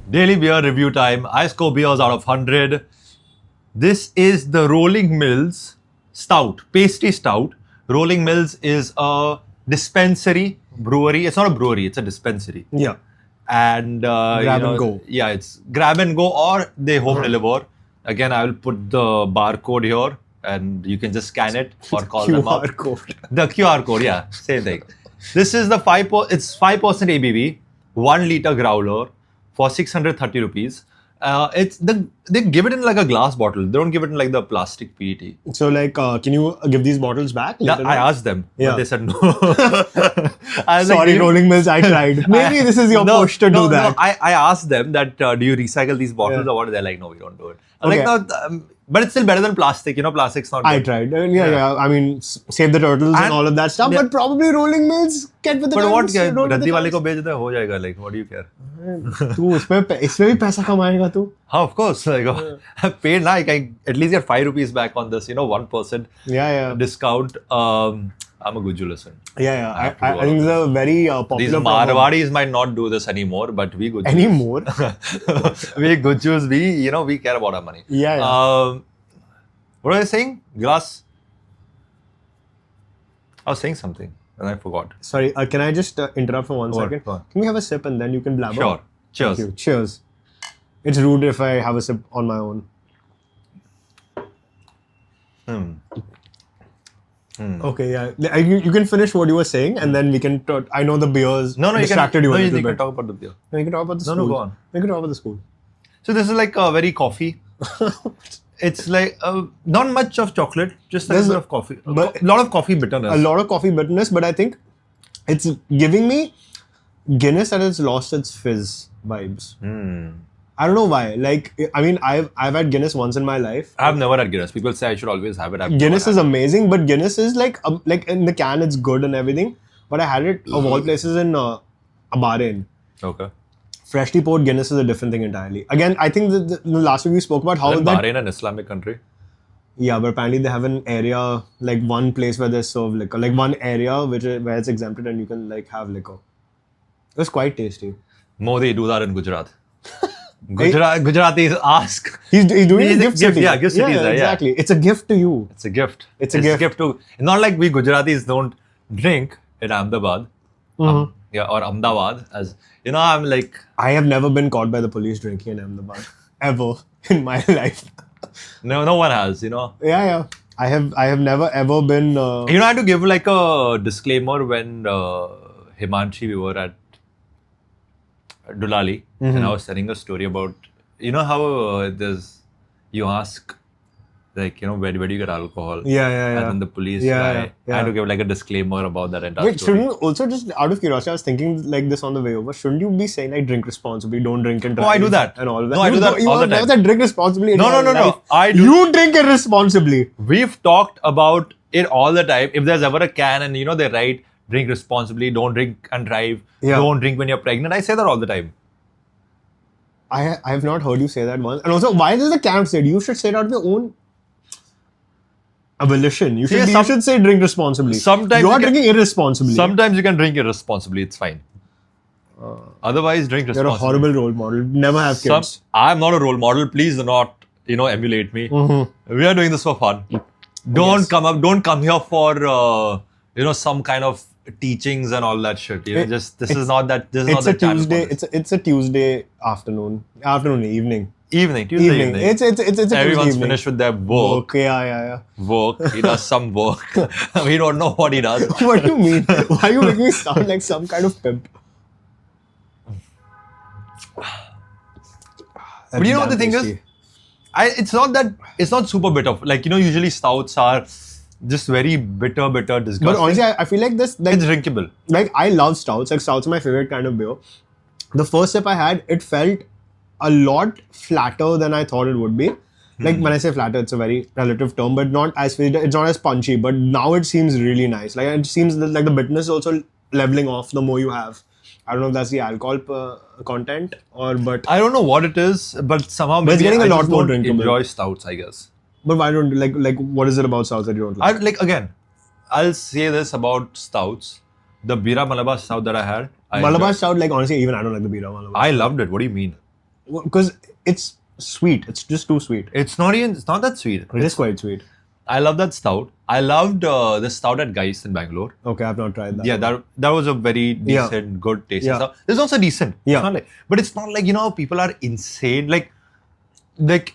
Daily beer review time. I score beers out of 100. This is the Rolling Mills Stout, pastry stout. Rolling Mills is a dispensary brewery. It's not a brewery, it's a dispensary. Yeah. And Grab and go. Yeah, it's grab and go or they home deliver. Again, I will put the barcode here and you can just scan it or call them up. QR code. The QR code, yeah, same thing. This is the 5%, 5% ABV, 1 liter growler for 630 rupees. They give it in like a glass bottle. They don't give it in like the plastic PET. So like, can you give these bottles back? Yeah, later I on? asked them. Yeah. But they said no. I was Sorry, like, Rolling Mills, I tried. Maybe this is your push to do that. No, I asked them that do you recycle these bottles or what? They're like, no, we don't do it. I was like, no, but it's still better than plastic. You know, plastic's not good. I tried. Yeah. I mean, save the turtles and all of that stuff. But probably Rolling Mills get with the But what? times, roll with Raddi the wale times. ko bej de ho jayega. Like, what do you care? तू इसमें भी पैसा कमाएगा तू? Of course. Like, I paid now. I can at least get 5 rupees back on this. 1% Yeah. discount. I'm a good listen. Yeah. I think it's a very These popular proverb. Marwadis might not do this anymore, but we good. Anymore? We good Jews. We care about our money. Yeah. What was I saying? Glass. I was saying something and I forgot. Sorry, can I just interrupt for one second? Go on. Can we have a sip and then you can blabber? Sure. Cheers. Thank you. Cheers. It's rude if I have a sip on my own. Okay, yeah. You can finish what you were saying and then we can talk. I know the beers distracted you a little you can bit. talk about the beer. No, you can talk about the school. No, go on. We can talk about the school. So this is like a very coffee. It's like not much of chocolate, just a little bit of coffee. But a lot of coffee bitterness. A lot of coffee bitterness, but I think it's giving me Guinness that has lost its fizz vibes. I don't know why. Like, I mean, I've had Guinness once in my life. I've never had Guinness. People say I should always have it. Guinness is amazing, but Guinness is like in the can, it's good and everything. But I had it of all places in Bahrain. Okay. Freshly poured Guinness is a different thing entirely. Again, I think the last week we spoke about how Isn't that. Bahrain an Islamic country? Yeah, but apparently they have an area, like one place where they serve liquor, like one area where it's exempted and you can like have liquor. It was quite tasty. Modi do that in Gujarat. Gujaratis ask. He's doing a gift city. Yeah, gift cities. Yeah, exactly. It's a gift to you. It's a gift. It's a gift. to. It's not like we Gujaratis don't drink in Ahmedabad. Or Ahmedabad. As you know, I'm like. I have never been caught by the police drinking in Ahmedabad ever in my life. No one has. Yeah. I have never ever been. I had to give like a disclaimer when Himanshi we were at Dulali and I was telling a story about how you ask like where do you get alcohol? Yeah. And then the police guy. I had to give like a disclaimer about that entire Wait, story. shouldn't you also, just out of curiosity, I was thinking like this on the way over. Shouldn't you be saying like drink responsibly, don't drink and drive? No, I do that. And all of that. No, I do that all the time. You never said drink responsibly. No. I do. You drink irresponsibly. We've talked about it all the time. If there's ever a can and they write drink responsibly, don't drink and drive, don't drink when you're pregnant. I say that all the time. I have not heard you say that once. And also, why does the camp say it? You should say it out of your own volition. You should say drink responsibly. Sometimes you are drinking irresponsibly. Sometimes you can drink irresponsibly. It's fine. Otherwise, drink responsibly. You're a horrible role model. Never have kids. I'm not a role model. Please do not, emulate me. We are doing this for fun. Don't come here for, some kind of teachings and all that shit. This is not the Tuesday. It's a Tuesday afternoon, evening. Tuesday evening. It's a Everyone's Tuesday finished with their work. Yeah. Work. He does some work. We don't know what he does. What do you mean? Why are you making me sound like some kind of pimp? But you know what the thing is? It's not super bitter. Like, usually stouts are just very bitter, disgusting. But honestly, I feel like this... Like, it's drinkable. Like, I love stouts. Like, stouts are my favorite kind of beer. The first sip I had, it felt a lot flatter than I thought it would be. Like, when I say flatter, it's a very relative term, but not as sweet. It's not as punchy, but now it seems really nice. Like, it seems like the bitterness is also leveling off the more you have. I don't know if that's the alcohol content but... I don't know what it is, but somehow maybe it's getting a lot more don't drinkable. Enjoy stouts, I guess. But why don't like what is it about stouts that you don't like? I'll say this about stouts. The Bira Malabar stout that I had. Malabar stout, like honestly, even I don't like the Bira Malabar. I loved it. What do you mean? because it's sweet. It's just too sweet. It's not that sweet. It is quite sweet. I love that stout. I loved the stout at Geist in Bangalore. Okay, I've not tried that. Yeah, that was a very decent, good taste. Yeah. Stout. This is also decent. Yeah. It's not like, but it's not like, people are insane. Like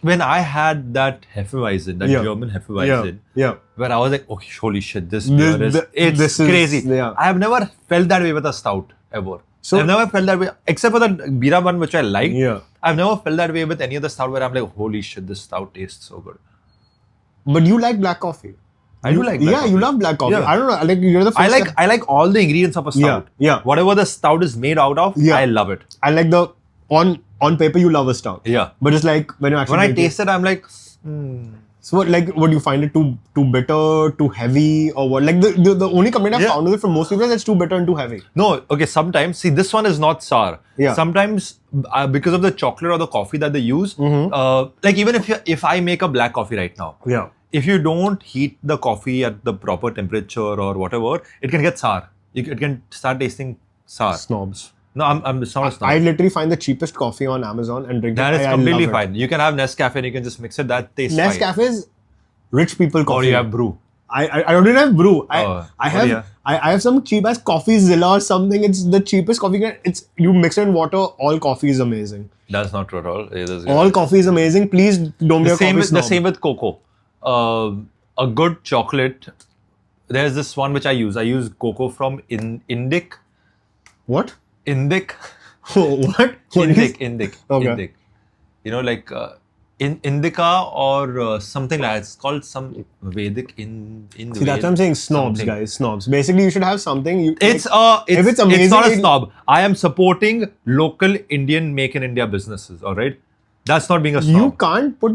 when I had that Hefeweizen, that German Hefeweizen, where I was like, okay, holy shit, this beer is crazy. I have never felt that way with a stout ever. So I've never felt that way, except for the Bira one, which I like. Yeah. I've never felt that way with any other stout where I'm like, holy shit, this stout tastes so good. But you like black coffee. I do like black coffee. You love black coffee. Yeah. I don't know. Like you're the first. I like all the ingredients of a stout. Yeah. Whatever the stout is made out of, I love it. I like on paper you love a stout. Yeah. But it's like when I taste it, I'm like, So what do you find it too bitter, too heavy, or what? Like the only complaint I've found with it from most people is it's too bitter and too heavy. No, okay. Sometimes, see, this one is not sour. Yeah. Sometimes because of the chocolate or the coffee that they use, like even if I make a black coffee right now, if you don't heat the coffee at the proper temperature or whatever, it can get sour. It can start tasting sour. Snobs. No, I'm it's not a snob. I literally find the cheapest coffee on Amazon and drink that it. That is completely fine. You can have Nescafe and you can just mix it. That tastes fine. Nescafe is rich people coffee. Or you have brew. I don't even have brew. I have some cheap ass CoffeeZilla or something. It's the cheapest coffee. You mix it in water. All coffee is amazing. That's not true at all. All coffee is amazing. Please don't be a coffee snob. The same with cocoa. A good chocolate. There's this one which I use. I use cocoa from Indic. What? Indic. What? Indic. Okay. Indic. Like Indica or something like that. It's called some Vedic in See, that's what I'm saying. Snobs, something. Guys. Snobs. Basically, you should have something. If it's amazing, it's not a snob. I am supporting local Indian make in India businesses. All right, that's not being a snob. You can't put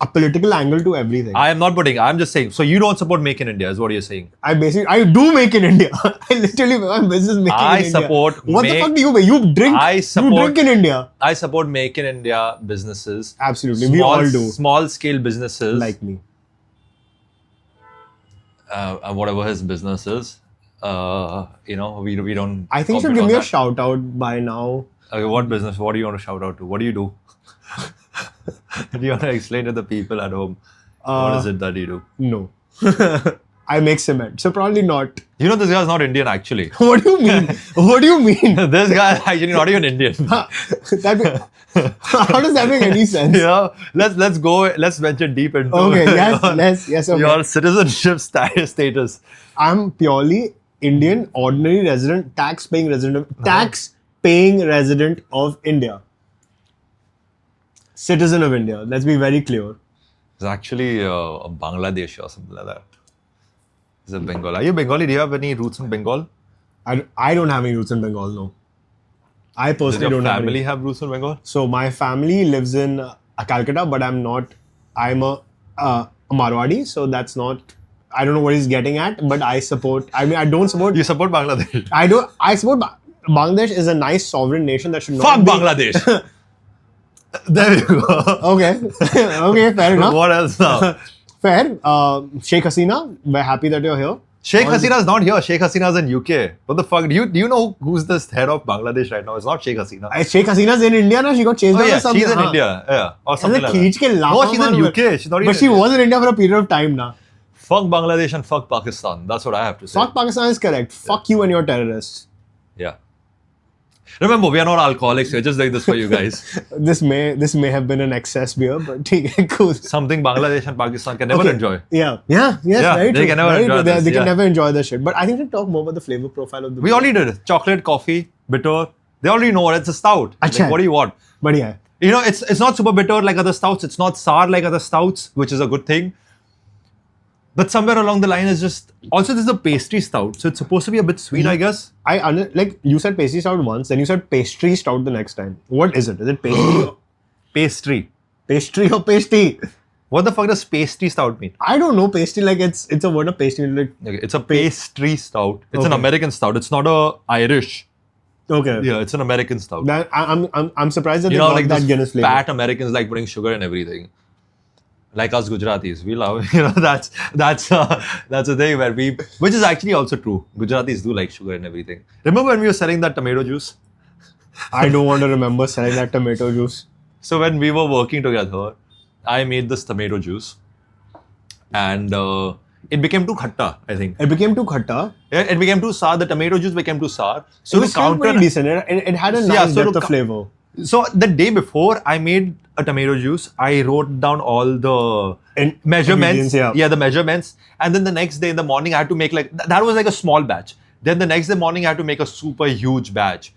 a political angle to everything. I am not putting. I'm just saying. So you don't support make in India, is what you're saying. I do make in India. I literally my business making in India. Support. What the fuck do you make? You drink. You drink in India. I support make in India businesses. Absolutely, we all do. Small scale businesses like me. Whatever his business is, we don't. I think you should give me a shout out by now. Okay, what business? What do you want to shout out to? What do you do? Do you want to explain to the people at home? What is it that you do? No. I make cement, so probably not. This guy's not Indian actually. What do you mean? What do you mean? This guy is actually not even Indian. How does that make any sense? Let's go. Let's venture deep into your citizenship status. I'm purely Indian, ordinary resident, tax-paying resident of India. Citizen of India. Let's be very clear. It's actually a Bangladesh or something like that. It's a Bengal. Are you Bengali? Do you have any roots in Bengal? I don't have any roots in Bengal, no. I personally don't have any. Does your family have roots in Bengal? So my family lives in Calcutta, but I'm a Marwadi, so that's not, I don't know what he's getting at, but I don't support. You support Bangladesh? I support Bangladesh is a nice sovereign nation that should not Fuck Bangladesh! There you go. Okay, fair enough. What else now? Fair. Sheikh Hasina, we're happy that you're here. Sheikh Hasina is not here. Sheikh Hasina is in UK. What the fuck? Do you know who's the head of Bangladesh right now? It's not Sheikh Hasina. Sheikh Hasina's in India now. She got chased out or something. She's in India. Yeah, or something like that. No, she's in UK. She's not even. But she was in India for a period of time now. Fuck Bangladesh and fuck Pakistan. That's what I have to say. Fuck Pakistan is correct. Fuck you and your terrorists. Yeah. Remember, we are not alcoholics. We're just doing this for you guys. This may have been an excess beer, but cool. Something Bangladesh and Pakistan can never enjoy. Yes, very true. They can never enjoy this. They can never enjoy this shit. But I think we should talk more about the flavor profile of the beer. We already did. Chocolate, coffee, bitter. They already know it's a stout. Like, what do you want? But yeah. It's not super bitter like other stouts. It's not sour like other stouts, which is a good thing. But somewhere along the line is just... Also, this is a pastry stout. So it's supposed to be a bit sweet, I guess. Like, you said pastry stout once, then you said pastry stout the next time. What is it? Is it pastry? Pastry. Pastry or pasty? What the fuck does pastry stout mean? I don't know. Pastry, like, it's a word of pastry. Like, okay, it's a pastry stout. It's an American stout. It's not a Irish. Okay. Yeah, it's an American stout. I'm surprised that they got that Guinness flavor. Fat Americans like putting sugar in everything. Like us Gujaratis, we love, that's a thing where which is actually also true. Gujaratis do like sugar and everything. Remember when we were selling that tomato juice? I don't want to remember selling that tomato juice. So when we were working together, I made this tomato juice, and it became too khatta, I think. It became too khatta. Yeah, it became too sour. The tomato juice became too sour. So It was still pretty decent. It had a nice depth of flavor. So the day before I made a tomato juice, I wrote down all the measurements. Yeah, the measurements. And then the next day in the morning, I had to make that was like a small batch. Then the next day morning, I had to make a super huge batch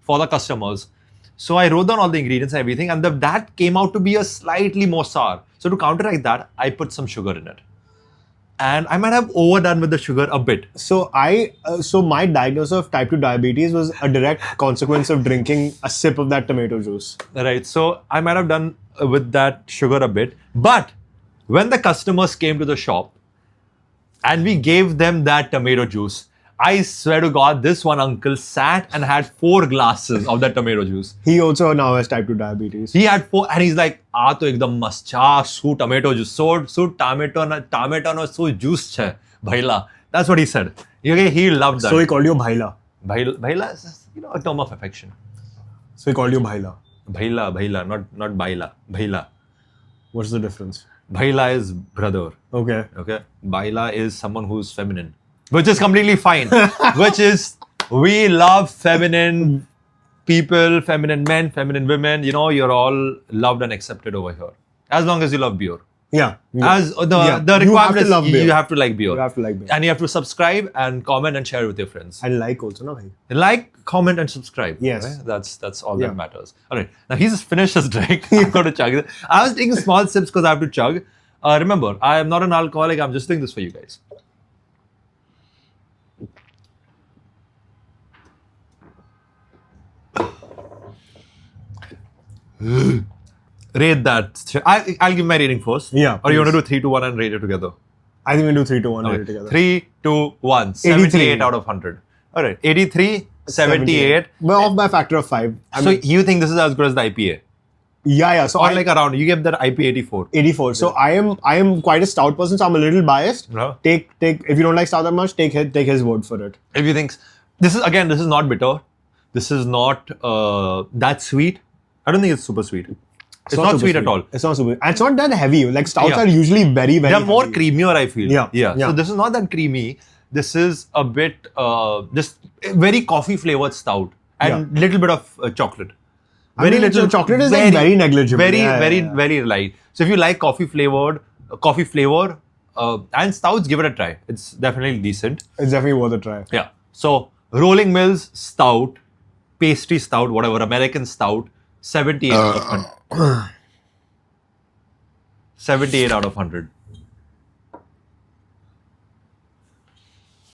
for the customers. So I wrote down all the ingredients and everything, and that came out to be a slightly more sour. So to counteract that, I put some sugar in it. And I might have overdone with the sugar a bit. So my diagnosis of type 2 diabetes was a direct consequence of drinking a sip of that tomato juice. Right. So I might have done with that sugar a bit. But when the customers came to the shop and we gave them that tomato juice, I swear to God, this one uncle sat and had 4 glasses of that tomato juice. He also now has type 2 diabetes. He had 4, and he's like, "Ah, to ekdam mast cha, su tomato juice, so tomato no so juice chhe, bhaila." That's what he said. Okay, he loved that. So he called you Bhaila. Bhaila is, a term of affection. So he called you Bhaila. Bhaila, not baila. Bhaila. What's the difference? Bhaila is brother. Okay. Baila is someone who's feminine. Which is completely fine. We love feminine people, feminine men, feminine women. You're all loved and accepted over here. As long as you love beer. Yeah. As the requirement is you have to like beer. You have to like beer. And you have to subscribe and comment and share with your friends. And like also, no? Bhai? Like, comment and subscribe. Yes. Right? That's all that matters. All right. Now he's just finished his drink. I'm going to chug it. I was taking small sips because I have to chug. Remember, I am not an alcoholic. I'm just doing this for you guys. Rate that. I'll give my rating first. Yeah. Or you want to do 3, 2, 1 and rate it together? I think we do 3, 2, 1 rate it together. 3, 2, 1. 78 out of 100. All right. 83, 78. We're off by a factor of 5. So you think this is as good as the IPA? Yeah. So or like around, you gave that IPA 84. 84. So I am quite a stout person, so I'm a little biased. No. Take if you don't like stout that much, take his word for it. If you think this is not bitter. This is not that sweet. I don't think it's super sweet. It's not sweet at all. It's not super. And it's not that heavy. Like stouts Yeah. are usually very, very They're more heavy. creamier, I feel. Yeah. So this is not that creamy. This is a bit just very coffee flavored stout and little bit of chocolate. Very little. Chocolate is like very negligible. Very light. So if you like coffee flavor, and stouts, give it a try. It's definitely decent. It's definitely worth a try. Yeah. So Rolling Mills Stout, pastry stout, whatever, American stout, 78 out of 100. 78 out of 100.